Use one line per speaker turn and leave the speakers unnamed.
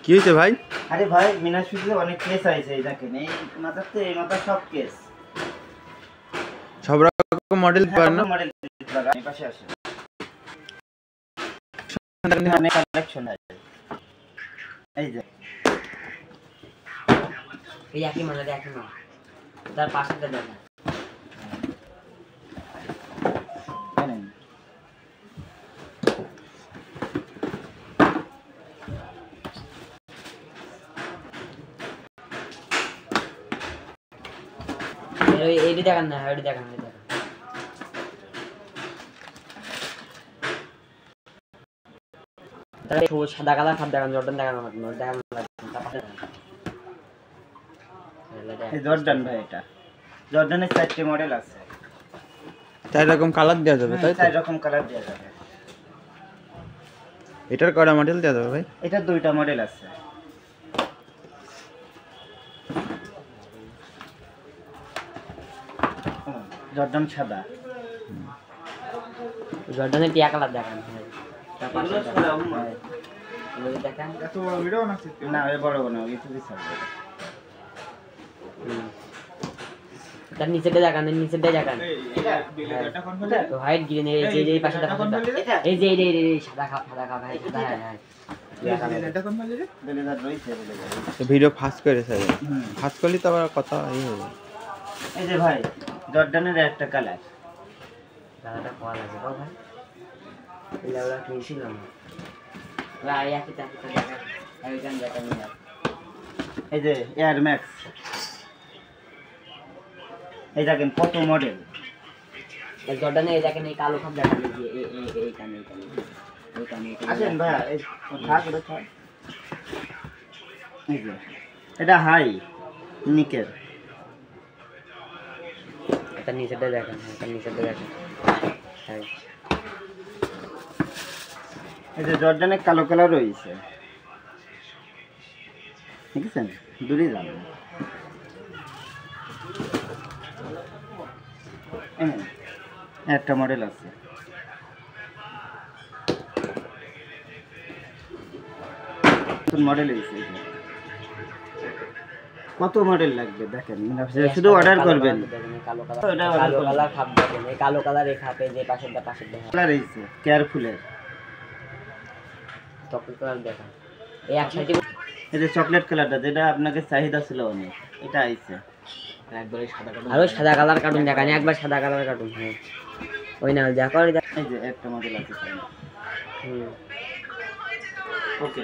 কি হয়েছে ভাই?
আরে ভাই মিনার শুধু অনেক কেস আছে, এই দেখেন এই মাথাতে এই মাথা সব কেস,
সব রকম মডেল পাবেন না?
মডেল লাগা এই পাশে আসে, অনেক কালেকশন আছে। এই যে
এই একই মডেল একই না, তার পাশেটা দেখেন। এইটা দেখেন না, এইটা দেখেন, এইটা দেখেন। তাহলে সাদা কালার খাপ দেখান, জর্ডান দেখানো দেখানো
এই জর্ডান ভাই, এটা জর্ডানের 4টি মডেল আছে,
4 রকম কালার দেওয়া যাবে তাই তো?
4 রকম কালার দেওয়া যাবে।
এটার কয়টা মডেল দেওয়া যাবে ভাই?
এটা 2টা মডেল আছে। জর্ডান সাদা,
জর্ডানের টিয়া কালার দেখান, তার পাশে দেখেন।
এত বড় ভিডিও না না, এই বড় না, ইউটিউবে ছাড়বে।
তার নিচেটা দেখান, নিচেটা দেখান,
এটা কোন ফলে
হোয়াইট গ্রিন, এই যে এই পাশে দেখান, এই যে এই সাদা খাপ, সাদা খাপ, এই সাদা, হ্যাঁ
এটা কোন ফলে রে বেলেদার রইছে, বেলেদার
ভিডিও ফাস্ট করে স্যার, ফাস্ট করলে তো আবার কথা এই হবে।
এই যে ভাই জর্ডানের একটা কালার,
কালারটা কোয়া লাগে গো ভাই, এলা ওরা কিনছিল না ভাই, একই টাকা দেখা এই গান দেখান না।
এই যে এয়ার ম্যাক্স, এই দেখেন কত মডেল।
এই জর্ডানে এই দেখেন, এই কালো খাপ দেখান, এই যে এই কানে, এই কানে, এই কানে,
আসেন ভাই, এই থাক এটা থাক। এই যে এটা হাই নিকের,
এটা নিচেটা দেখান, এটা নিচেটা দেখান, হ্যাঁ
এই যে জর্ডানের কালো কালার রয়েছে, ঠিক আছে, দূরে যান। একটা মডেল আছে, মডেল হয়েছে, কত মডেল লাগবে দেখেন, শুধু অর্ডার করবেন।
কালো কালার খাপ দেখেন, এই কালো কালার এই খাপে, যে পাশেরটা
কালার হয়েছে কেয়ারফুলের,
চকলেট কালার দেখান, এই এক সাইডে
এই যে চকলেট কালারটা যেটা আপনাকে চাহিদা ছিল অনেক, এটা আইছে
একবারে সাদা কালার, আরো সাদা কালার কার্টুন দেখান, একবার সাদা কালার কার্টুন, হ্যাঁ ওই না দেখো,
এই যে একটা মডেল আছে, ওকে।